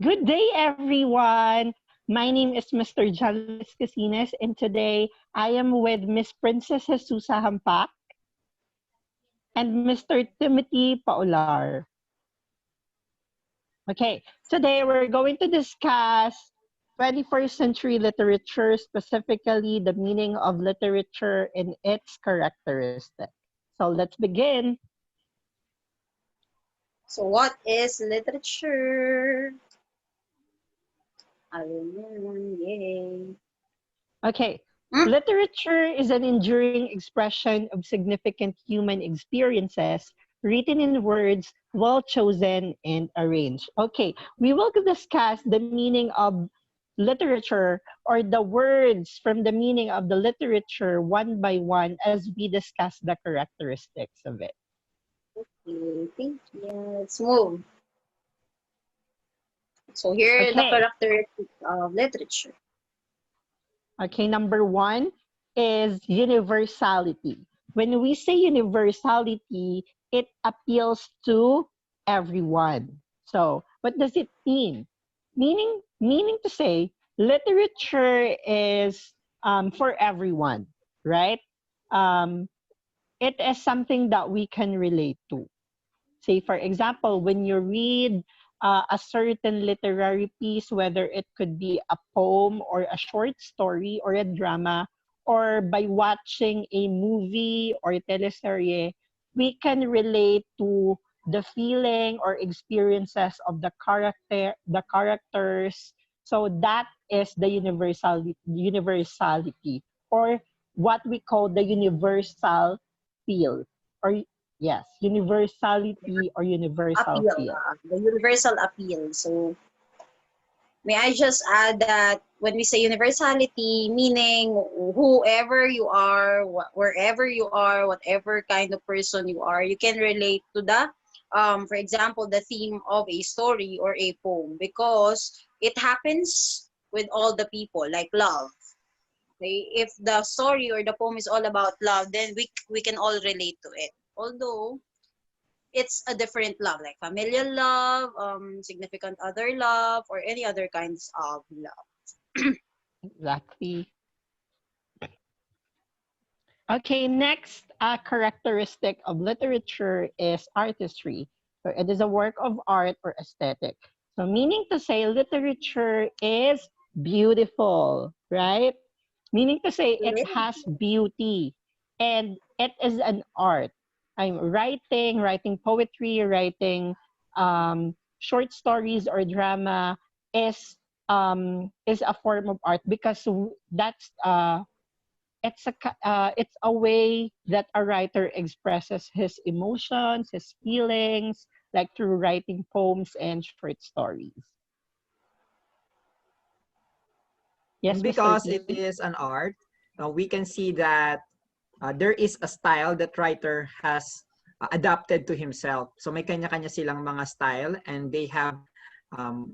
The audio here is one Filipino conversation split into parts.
Good day, everyone. My name is Mr. John Luis Casinas, and today I am with Miss Princess Jesusa Hampak and Mr. Timothy Paular. Okay, today we're going to discuss 21st century literature, specifically the meaning of literature and its characteristics. So let's begin. So what is literature? Yay. Okay, Hmm? literature is an enduring expression of significant human experiences written in words well chosen and arranged. Okay, we will discuss the meaning of literature or the words from the meaning of the literature one by one as we discuss the characteristics of it. Okay, thank you. Let's move. So here are the Okay, characteristics of literature. Okay, number one is universality. When we say universality, it appeals to everyone. So, what does it mean? Meaning to say, literature is for everyone, right? Um, it is something that we can relate to. Say, for example, when you read a certain literary piece, whether it could be a poem or a short story or a drama, or by watching a movie or a teleserye, we can relate to the feeling or experiences of the characters. So that is the universality, or what we call the universal feel, or yes, universality or universal Appeal, feel. the universal appeal. So may I just add that when we say universality, meaning whoever you are, wherever you are, whatever kind of person you are, you can relate to for example, the theme of a story or a poem because it happens with all the people, like love. Okay? If the story or the poem is all about love, then we can all relate to it. Although it's a different love, like familial love, significant other love, or any other kinds of love. Exactly. Okay, next characteristic of literature is artistry. So it is a work of art or aesthetic. So meaning to say literature is beautiful, right? Meaning to say it has beauty and it is an art. I'm writing poetry, writing short stories or drama is a form of art because that's it's a way that a writer expresses his emotions, his feelings, like through writing poems and short stories. And Yes, Mr. because it T. is an art, we can see that there is a style that writer has adapted to himself. So may kanya-kanya silang mga style and they have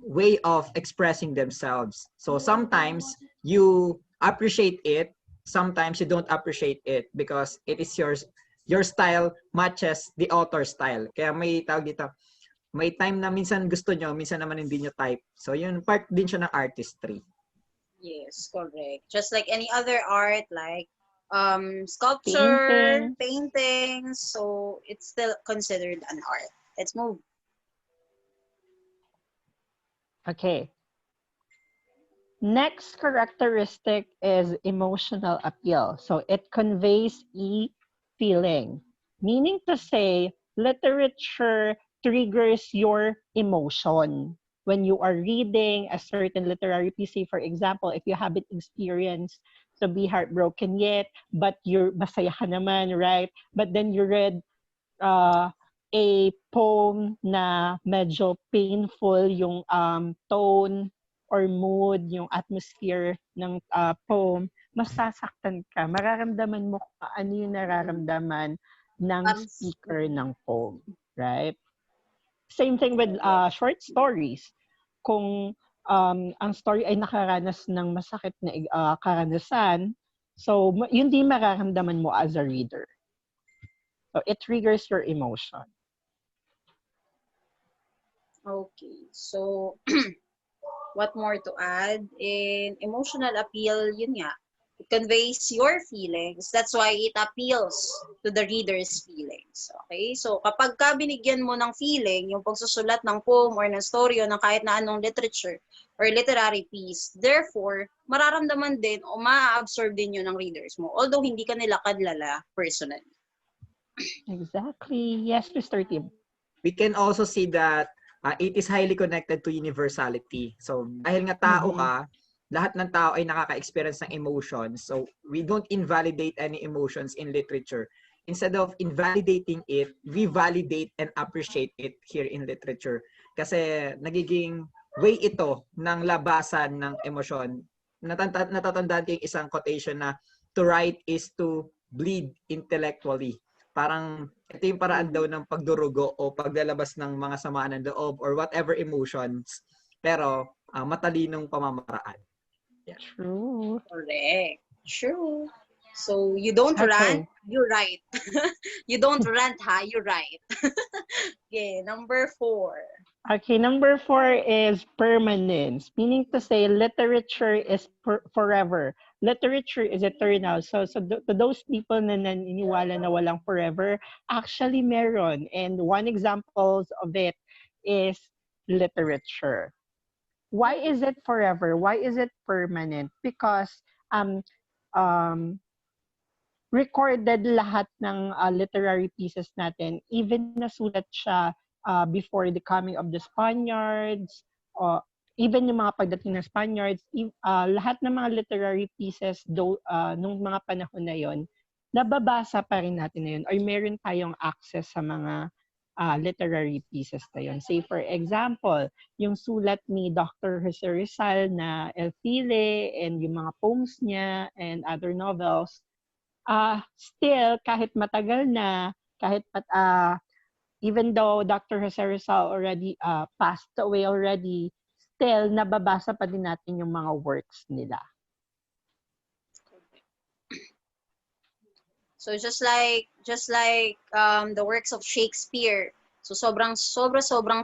way of expressing themselves. So sometimes you appreciate it, sometimes you don't appreciate it because it is your style matches the author's style. Kaya may tawag dito, may time na minsan gusto nyo, minsan naman hindi nyo type. So yun, part din siya ng artistry. Yes, correct. Just like any other art, like sculpture, Painting. paintings, so it's still considered an art. Let's move. Okay. Next characteristic is emotional appeal. So it conveys a feeling, meaning to say literature triggers your emotion. When you are reading a certain literary piece, say for example, if you haven't experienced to be heartbroken yet, but you're masaya ka naman, right? But then you read uh, a poem na medyo painful yung tone or mood, yung atmosphere ng poem, masasaktan ka. Mararamdaman mo kung ano yung nararamdaman ng speaker ng poem. Right? Same thing with short stories. Kung ang story ay nakaranas ng masakit na karanasan, so yun din mararamdaman mo as a reader. So it triggers your emotion. Okay, so What more to add? In emotional appeal, yun nga, it conveys your feelings. That's why it appeals to the reader's feelings. Okay? So, kapag ka binigyan mo ng feeling, yung pagsusulat ng poem or ng story o ng kahit na anong literature or literary piece, therefore, mararamdaman din o ma-absorb din yun ng readers mo. Although, hindi ka nila kadlala personally. Exactly. Yes, Mr. Tim. We can also see that it is highly connected to universality. So, dahil nga tao ka, lahat ng tao ay nakaka-experience ng emotions. So, we don't invalidate any emotions in literature. Instead of invalidating it, we validate and appreciate it here in literature. Kasi nagiging way ito ng labasan ng emosyon. Natatandaan ko yung isang quotation na to write is to bleed intellectually. Parang ito yung paraan daw ng pagdurugo o paglalabas ng mga samaan ng loob or whatever emotions, pero matalinong pamamaraan. Yeah. True. Correct. True. So, you don't rant, you write. You don't rant, ha? You write. Okay, number 4. Okay, number 4 is permanence, meaning to say literature is forever. Literature is eternal. So to those people na naniniwala na walang forever, actually meron. And one example of it is literature. Why is it forever? Why is it permanent? Because recorded lahat ng literary pieces natin, even nasulat siya before the coming of the Spaniards, or even yung mga pagdating ng Spaniards, lahat ng mga literary pieces nung mga panahon na yon, nababasa pa rin natin na yun, or meron tayong access sa mga literary pieces na yun. Say for example, yung sulat ni Dr. Jose Rizal na El File and yung mga poems niya and other novels, still, kahit matagal na, kahit even though Dr. Jose Rizal already passed away already, still, nababasa pa din natin yung mga works nila. So just like the works of Shakespeare. So sobrang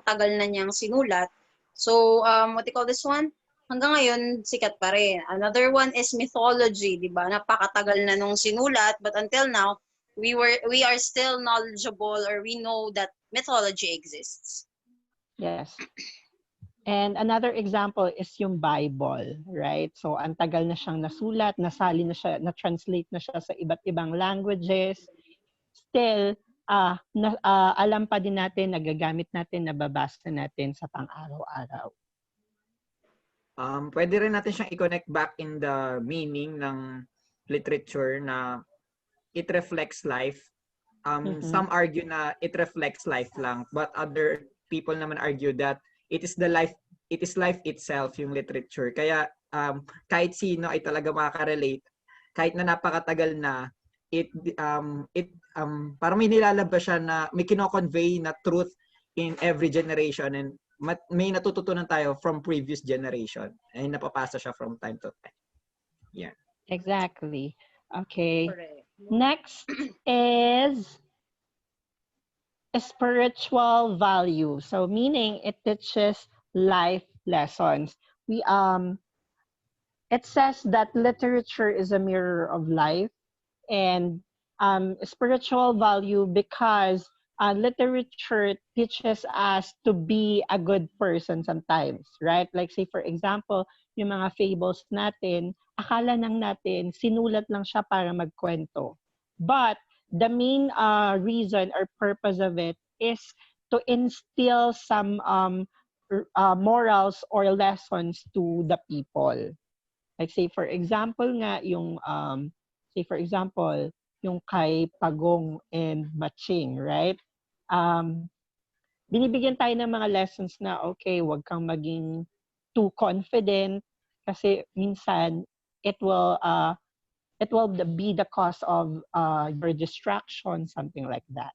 tagal na niyang sinulat. So what do you call this one? Hanggang ngayon sikat pa rin. Another one is mythology, 'di ba? Napakatagal na nung sinulat, but until now we are still knowledgeable, or we know that mythology exists. Yes. And another example is yung Bible, right? So, ang tagal na siyang nasulat, nasali na siya, na-translate na siya sa iba't ibang languages. Still, alam pa din natin, nagagamit natin, nababasa natin sa pang-araw-araw. Pwede rin natin siyang i-connect back in the meaning ng literature na it reflects life. Some argue na it reflects life lang, but other people naman argue that it is life itself, yung literature. Kaya kahit sino ay talaga makaka-relate, kahit na napakatagal na, parang may nilalabas siya na may kino-convey na truth in every generation, and may natututunan tayo from previous generation, ay napapasa siya from time to time. Yeah. Exactly. Okay. Correct. Next is spiritual value. So meaning it teaches life lessons. It says that literature is a mirror of life, and spiritual value because literature teaches us to be a good person sometimes, right? Like say for example, yung mga fables natin, akala nang natin sinulat lang siya para magkwento. But the main reason or purpose of it is to instill some morals or lessons to the people. Like say for example nga yung yung kay Pagong and Matching, right? Binibigyan tayo ng mga lessons na okay, wag kang maging too confident kasi minsan it will be the cause of your distraction, something like that.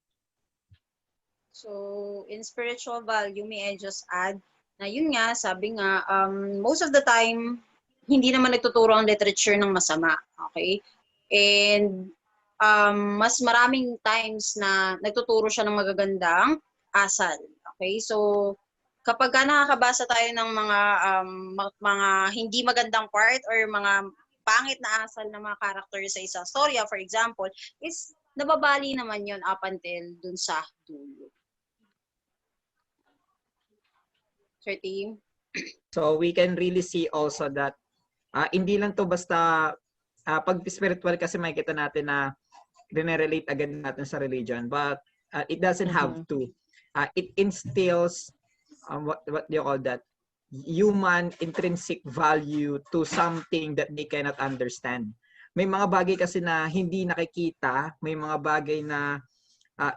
So, in spiritual value, may I just add na yun nga, sabi nga, most of the time, hindi naman nagtuturo ang literature ng masama. Okay? And mas maraming times na nagtuturo siya ng magagandang asal. Okay? So, kapag nakakabasa tayo ng mga hindi magandang part or mga pangit na asal na mga character sa isang storya, for example, is nababali naman yon up until dun sa dulo. Sir Team? So we can really see also that hindi lang to basta pag spiritual kasi makikita natin na relate agad natin sa religion, but it doesn't have to. It instills what do you call that? Human intrinsic value to something that they cannot understand. May mga bagay kasi na hindi nakikita, may mga bagay na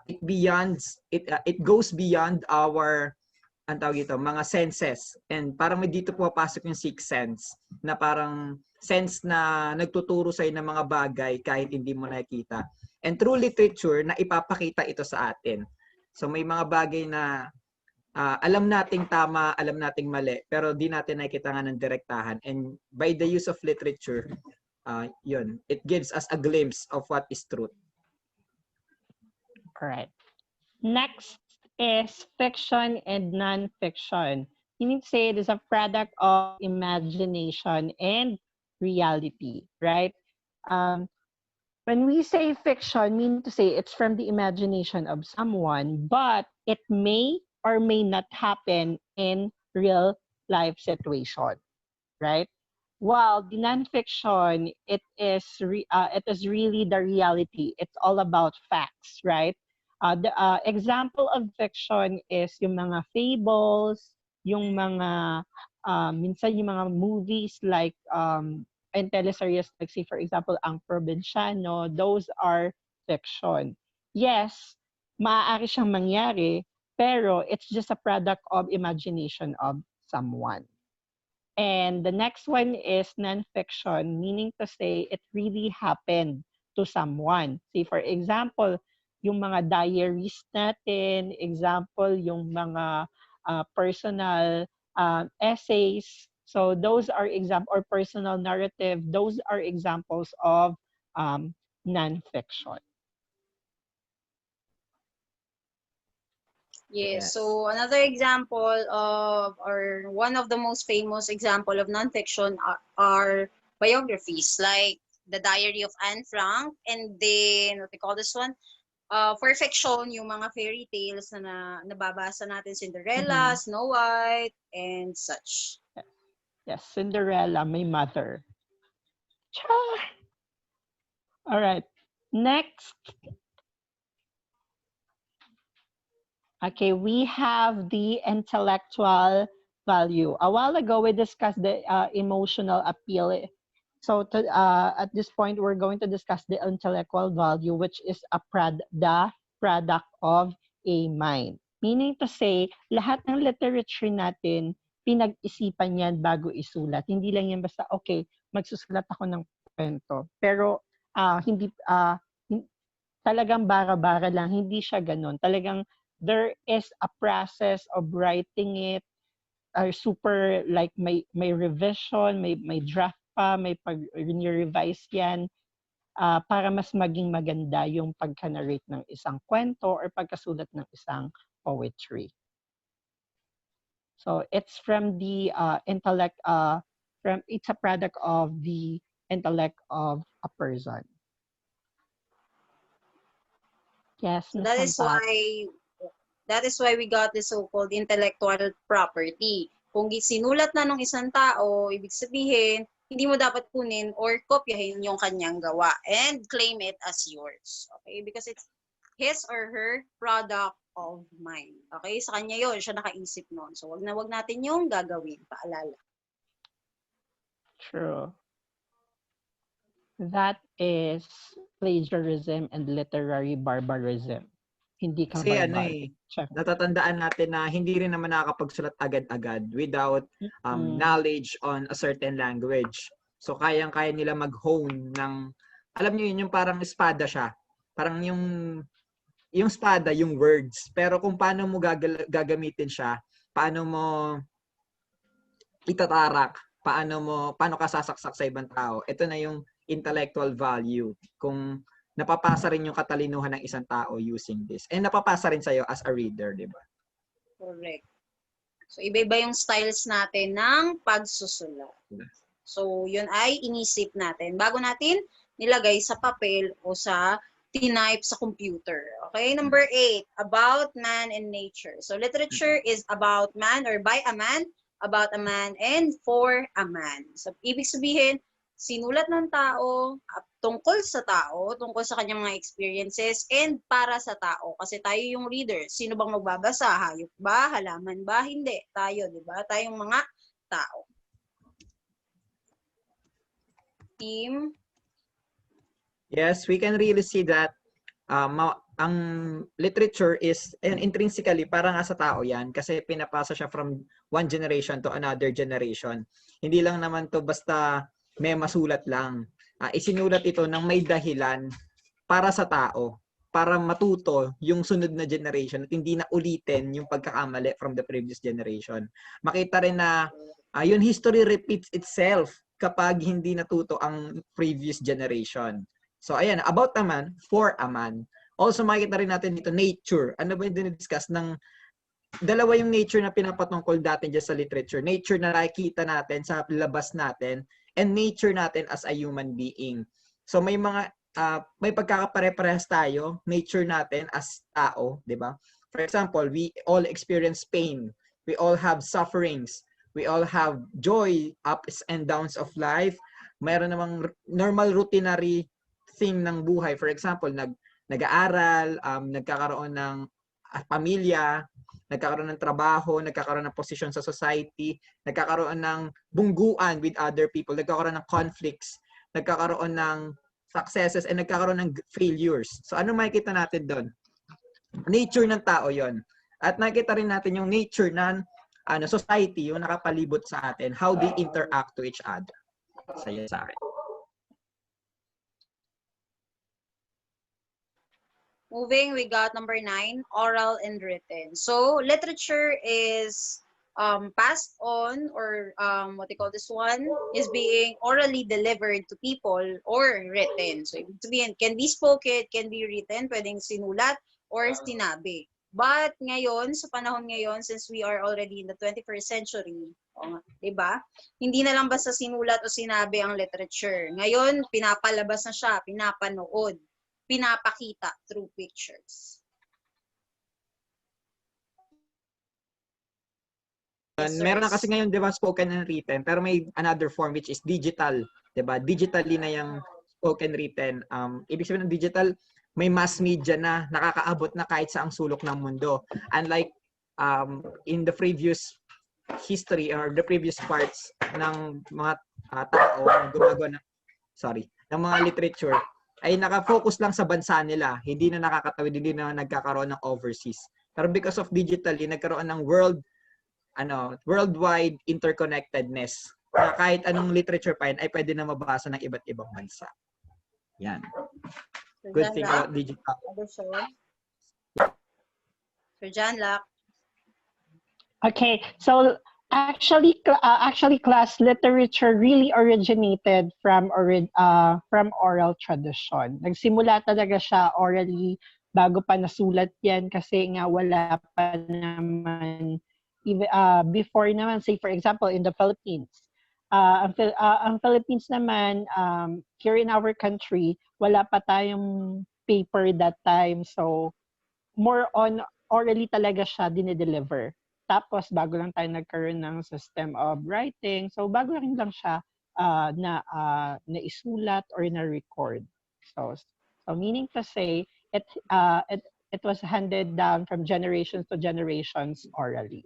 it goes beyond our mga senses, and parang may dito pumapasok yung sixth sense na parang sense na nagtuturo sa'yo ng mga bagay kahit hindi mo nakikita. And through literature na ipapakita ito sa atin. So may mga bagay na alam nating tama, alam nating mali, pero di natin nakikita nga ng direktahan. And by the use of literature, yun, it gives us a glimpse of what is truth. Correct. Next is fiction and non-fiction. Meaning to say it is a product of imagination and reality, right? When we say fiction, meaning to say it's from the imagination of someone, but it may or may not happen in real life situation, right? While the non-fiction, it is really the reality. It's all about facts, right? The example of fiction is yung mga fables, yung mga minsan yung mga movies like and teleseries like say for example Ang Probinsyano, those are fiction. Yes, maaari siyang mangyari, pero it's just a product of imagination of someone. And the next one is non-fiction, meaning to say it really happened to someone. Say for example, yung mga diaries natin, example, yung mga personal essays. So those are or personal narrative, those are examples of non-fiction. Yes. So another example of, or one of the most famous example of nonfiction are biographies, like The Diary of Anne Frank, and then what they call this one? For fiction, yung mga fairy tales na nababasa natin, Cinderella, Snow White, and such. Yes, Cinderella, my mother. All right. Next. Okay, we have the intellectual value. A while ago, we discussed the emotional appeal. So at this point, we're going to discuss the intellectual value, which is the product of a mind. Meaning to say, lahat ng literature natin, pinag-isipan yan bago isulat. Hindi lang yan basta, okay, magsusulat ako ng kwento. Pero talagang bara-bara lang, hindi siya ganun. Talagang there is a process of writing it, super like may revision, may draft pa, may pag-revise yan para mas maging maganda yung pagka-narrate ng isang kwento or pagkasulat ng isang poetry. So it's from the intellect, it's a product of the intellect of a person. Yes, so that is why we got the so-called intellectual property. Kung sinulat na ng isang tao, ibig sabihin, hindi mo dapat kunin or kopyahin yung kanyang gawa and claim it as yours. Okay? Because it's his or her product of mind. Okay? Sa kanya yun, siya nakaisip nun. So, wag natin yung gagawin. Paalala. True. That is plagiarism and literary barbarism. Hindi ka Kasi natatandaan natin na hindi rin naman nakakapagsulat agad-agad without knowledge on a certain language. So kayang-kaya nila mag-hone ng, alam niyo yun, yung parang espada siya. Parang yung espada, yung words. Pero kung paano mo gagamitin siya, paano mo itatarak, paano ka sasaksak sa ibang tao. Ito na yung intellectual value. Kung napapasa rin yung katalinuhan ng isang tao using this. And napapasa rin sa'yo as a reader, di ba? Correct. So, iba-iba yung styles natin ng pagsusulat. So, yun ay inisip natin bago natin nilagay sa papel o sa tinype sa computer. Okay, number 8, about man and nature. So, literature is about man or by a man, about a man, and for a man. So, ibig sabihin, sinulat ng tao tungkol sa tao, tungkol sa kanyang mga experiences, and para sa tao. Kasi tayo yung reader. Sino bang magbabasa? Hayop ba? Halaman ba? Hindi. Tayo, di ba? Tayong mga tao. Team? Yes, we can really see that ang literature is intrinsically para nga sa tao yan kasi pinapasa siya from one generation to another generation. Hindi lang naman to basta may masulat lang. Isinulat ito ng may dahilan para sa tao, para matuto yung sunod na generation at hindi na ulitin yung pagkakamali from the previous generation. Makita rin na yung history repeats itself kapag hindi natuto ang previous generation. So, ayan, about a man, for a man. Also, makikita rin natin dito, nature. Ano ba yung dinidiscuss ng dalawa yung nature na pinapatungkol natin dyan sa literature. Nature na nakikita natin sa labas natin and nature natin as a human being. So, may mga, may pagkakapare-parehas tayo, nature natin as tao, di ba? For example, we all experience pain. We all have sufferings. We all have joy, ups and downs of life. Mayroon namang normal routinary thing ng buhay. For example, nag-aaral, nagkakaroon ng pamilya, nagkakaroon ng trabaho, nagkakaroon ng posisyon sa society, nagkakaroon ng bungguan with other people, nagkakaroon ng conflicts, nagkakaroon ng successes, and nagkakaroon ng failures. So ano makikita natin doon? Nature ng tao yon. At nakikita rin natin yung nature ng society, yung nakapalibot sa atin, how they interact to each other. Saya sa akin. Moving, we got number 9, oral and written. So, literature is passed on or what they call this one is being orally delivered to people or written. So, ibig sabihin, can be spoken, can be written, pwedeng sinulat or sinabi. But ngayon, sa panahon ngayon, since we are already in the 21st century, diba? Hindi na lang basta sinulat o sinabi ang literature. Ngayon, pinapalabas na siya, pinapanood, pinapakita through pictures. Meron na kasi ngayon, di ba, spoken and written, pero may another form which is digital, di ba? Digitally na yung spoken written. Ibig sabihin ng digital, may mass media na nakakaabot na kahit sa ang sulok ng mundo. Unlike in the previous history or the previous parts ng mga tao na gumagawa ng mga literature, ay nakafocus lang sa bansa nila. Hindi na nakakatawid, hindi na nagkakaroon ng overseas. Pero because of digitally, nagkaroon ng worldwide interconnectedness. Na kahit anong literature pa yun, ay pwede na mabasa ng iba't ibang bansa. Yan. Good thing about digital. So, John Lack. Okay, so actually, class literature really originated from oral tradition. Nagsimula talaga siya orally bago pa nasulat yan kasi nga wala pa naman before naman, say for example in the Philippines. Ang Philippines naman, here in our country, wala pa tayong paper that time. So, more on orally talaga siya dinideliver. Tapos, bago lang tayo nagkaroon ng system of writing. So, bago rin lang siya naisulat or na-record. So, meaning to say, it was handed down from generations to generations orally.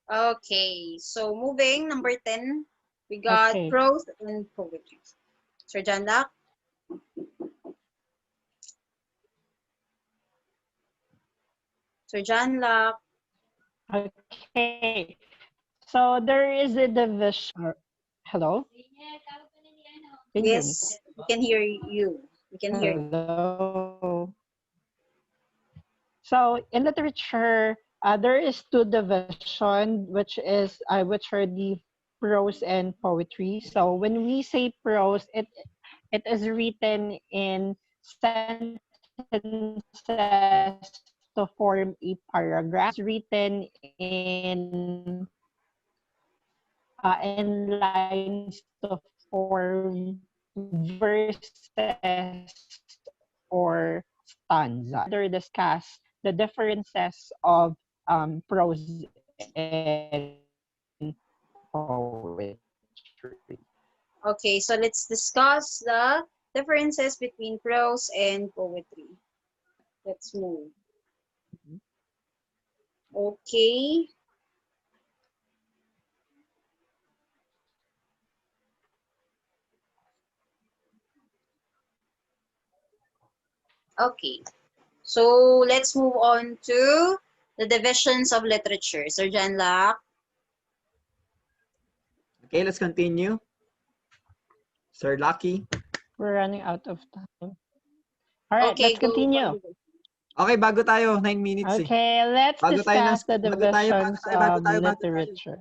Okay, so moving, number 10, we got prose and poetry. Sir John Lack. Sir John Lack. Okay. So there is a division. Hello? Yes, we can hear you. We can hear you. Hello. So in literature, there is two division, which are the prose and poetry. So when we say prose, it is written in sentences sentences to form a paragraph. Written in lines to form verses or stanza. Further discuss the differences of prose and poetry. Okay, so let's discuss the differences between prose and poetry. Let's move. Okay. Okay. So let's move on to the divisions of literature. Sir John Locke. Okay, let's continue. Sir Lucky. We're running out of time. All right, Okay, let's go. continue. Okay, bago tayo. 9 minutes eh. Okay, let's Bago tayo ng, discuss the divisions of bago tayo. literature.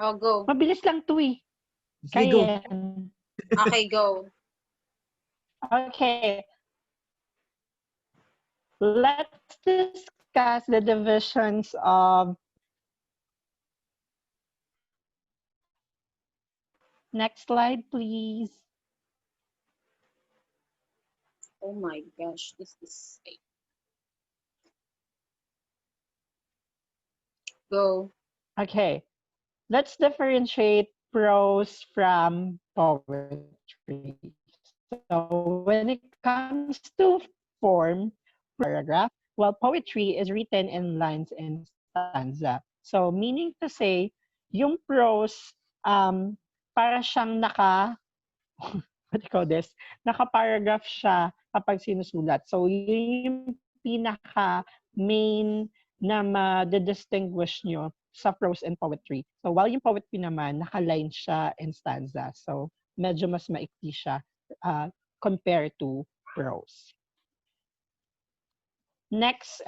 Oh, go. Mabilis lang to eh. Sige, go. Kaya yan. Okay, go. Okay. Let's discuss the divisions of. Next slide, please. Oh my gosh, this is go. Okay. Let's differentiate prose from poetry. So when it comes to form, paragraph, while poetry is written in lines and stanza. So meaning to say, yung prose, para siyang what do you call this? Naka-paragraph siya kapag sinusulat. So yun yung pinaka-main na ma-distinguish nyo sa prose and poetry. So while yung poetry naman, naka-line siya and stanza. So medyo mas maikli siya compared to prose. Next,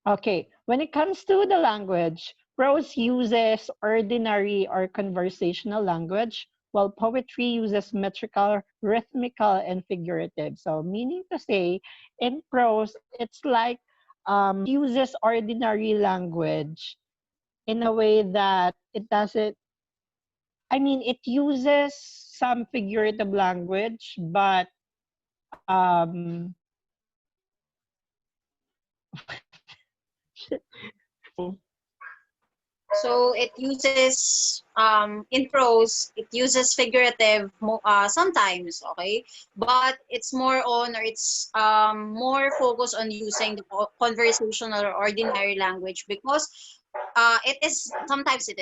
okay, when it comes to the language, prose uses ordinary or conversational language, while poetry uses metrical, rhythmical, and figurative. So meaning to say, in prose, it's like uses ordinary language in a way that it doesn't, I mean, it uses some figurative language, but So it uses in prose, it uses figurative sometimes, okay, but it's more on, or it's more focused on using the conversational or ordinary language, because it is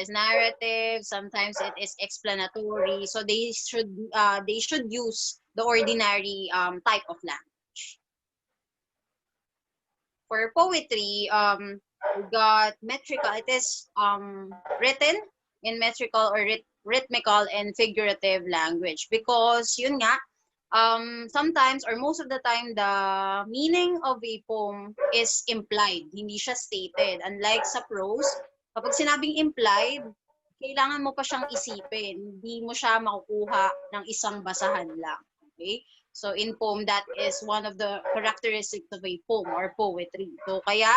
narrative, sometimes it is explanatory, so they should use the ordinary type of language. For poetry, we got metrical. It is written in metrical or rhythmical and figurative language, because yun nga, sometimes or most of the time the meaning of a poem is implied, hindi siya stated. Unlike sa prose, kapag sinabing implied, kailangan mo pa siyang isipin, hindi mo siya makukuha ng isang basahan lang. Okay? So in poem, that is one of the characteristics of a poem or poetry. So kaya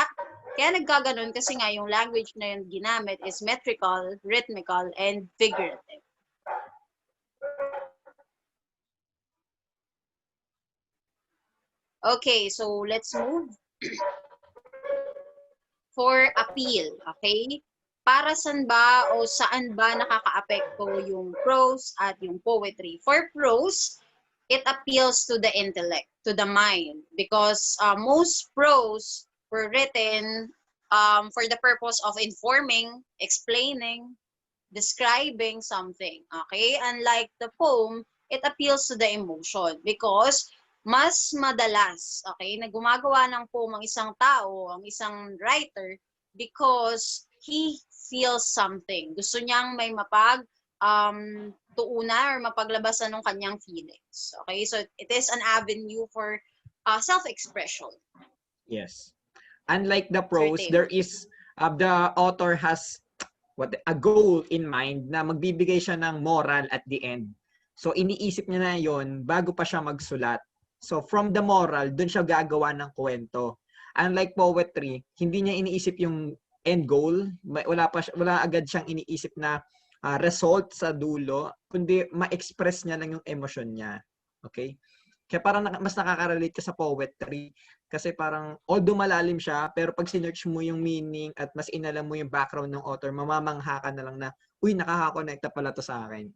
nagkaganon kasi nga yung language na yung ginamit is metrical, rhythmical, and figurative. Okay, so let's move. For appeal, okay? Para saan ba o saan ba nakakaapekto yung prose at yung poetry? For prose, it appeals to the intellect, to the mind, because most prose were written for the purpose of informing, explaining, describing something. Okay? Unlike the poem, it appeals to the emotion, because mas madalas, okay, na gumagawa ng poem ang isang tao, ang isang writer, because he feels something. Gusto niyang may tuunan or mapaglabasan ng kanyang feelings. Okay? So it is an avenue for self-expression. Yes. Unlike the prose, there is the author has a goal in mind na magbibigay siya ng moral at the end. So iniisip niya na 'yon bago pa siya magsulat. So from the moral, doon siya gagawa ng kwento. Unlike poetry, hindi niya iniisip yung end goal. Wala agad siyang iniisip na result sa dulo, kundi ma-express niya lang yung emosyon niya. Okay? Kaya parang mas nakaka-relate ka sa poetry kasi parang although malalim siya, pero pag sinearch mo yung meaning at mas inalam mo yung background ng author, mamamangha ka na lang na, uy, nakaka-connecta pala to sa akin.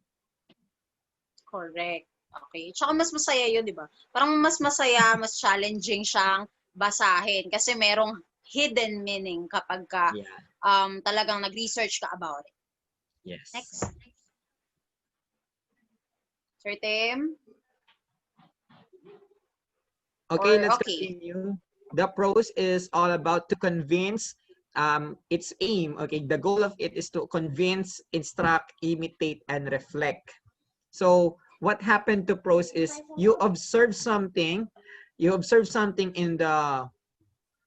Correct. Okay. Tsaka mas masaya yun, di ba? Parang mas masaya, mas challenging siyang basahin kasi merong hidden meaning kapag ka talagang nag-research ka about it. Yes. Next. Sir Tim? Okay, let's continue. The prose is all about to convince its aim. Okay, the goal of it is to convince, instruct, imitate, and reflect. So what happened to prose is you observe something in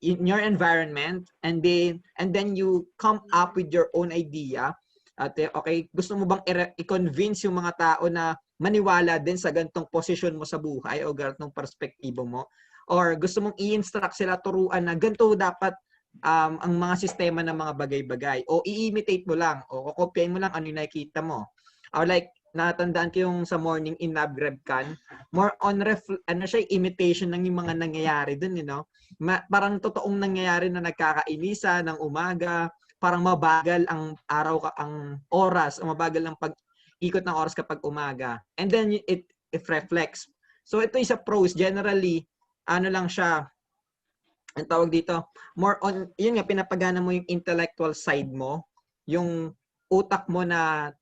your environment, and then you come up with your own idea. At okay, gusto mo bang i-convince yung mga tao na maniwala din sa gantong posisyon mo sa buhay o gantong perspektibo mo? Or gusto mong i-instruct sila, turuan na ganito dapat ang mga sistema ng mga bagay-bagay? O i-imitate mo lang o kokopyahin mo lang ano yung nakikita mo? Or like, natandaan ko yung sa morning in LabGrabCon, more on imitation ng yung mga nangyayari dun, you know? Parang totoong nangyayari na nagkakainisa ng umaga, parang mabagal ang ang oras, o mabagal ang pag-ikot ng oras kapag umaga. And then it reflects. So ito is a prose. Generally, ano lang siya, ang tawag dito, more on, yun nga, pinapagana mo yung intellectual side mo, yung utak mo na,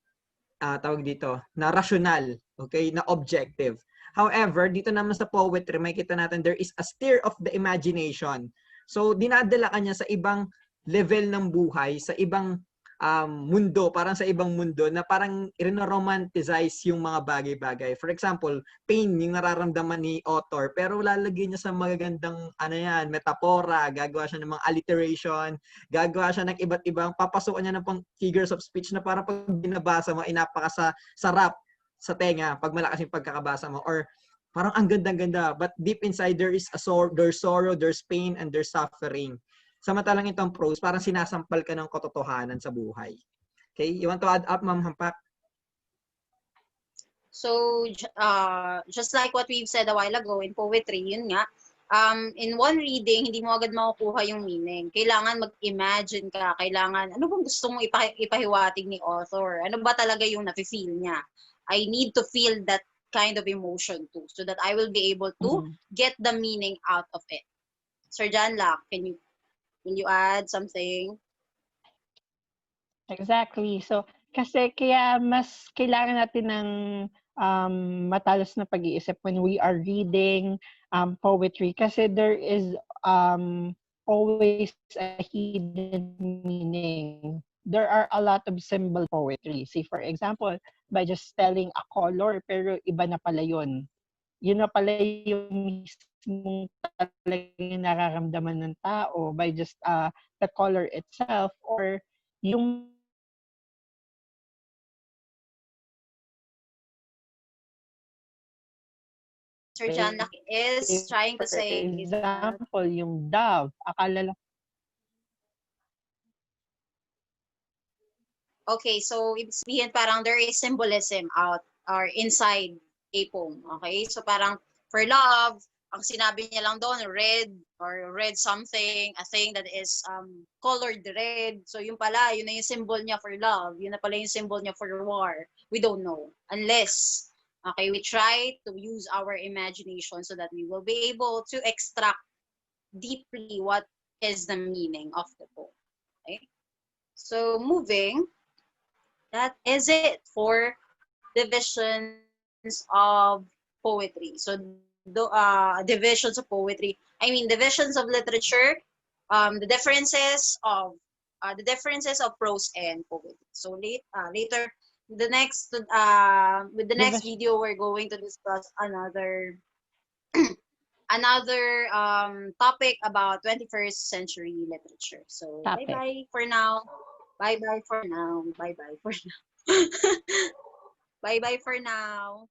tawag dito, na rational, okay, na objective. However, dito naman sa poetry, makikita natin there is a stir of the imagination. So, dinadala ka niya sa ibang level ng buhay, sa ibang mundo, parang sa ibang mundo na parang i-romanticize yung mga bagay-bagay. For example, pain, yung nararamdaman ni author, pero lalagay niya sa magagandang metapora, gagawa siya ng mga alliteration, gagawa siya ng iba't ibang, papasukan niya ng pang figures of speech na parang pag binabasa mo, sarap sa tenga pag malakas yung pagkakabasa mo, or parang ang ganda-ganda, but deep inside there's sorrow, there's pain, and there's suffering. Samantalang itong prose, parang sinasampal ka ng katotohanan sa buhay. Okay? You want to add up, Ma'am Hampak? So, just like what we've said a while ago in poetry, yun nga, in one reading, hindi mo agad makukuha yung meaning. Kailangan mag-imagine ka, kailangan, ano bang gusto mong ipahiwatig ni author? Ano ba talaga yung nafe-feel niya? I need to feel that kind of emotion too, so that I will be able to get the meaning out of it. Sir John Lack, will you add something? Exactly. So, kasi kaya mas kailangan natin ng matalas na pag-iisip when we are reading poetry kasi there is always a hidden meaning. There are a lot of symbol poetry. See, for example, by just telling a color, pero iba na pala yun. Yun na pala yung mismong talagang nararamdaman ng tao by just the color itself, or yung Sir John Lack is trying to for say that, example, yung dove, akala lang okay, so ibig sabihin parang there is symbolism out or inside a poem. Okay? So parang for love, ang sinabi niya lang doon, red or red something, a thing that is colored red. So yun pala, yun na yung symbol niya for love. Yun na pala yung symbol niya for war. We don't know. Unless, okay, we try to use our imagination so that we will be able to extract deeply what is the meaning of the poem. Okay? So moving, that is it for divisions of poetry. So divisions of poetry. I mean divisions of literature. The differences of prose and poetry. So later, the next with the next video, we're going to discuss another topic about 21st century literature. So bye bye for now. Bye-bye for now. Bye-bye for now. Bye-bye for now.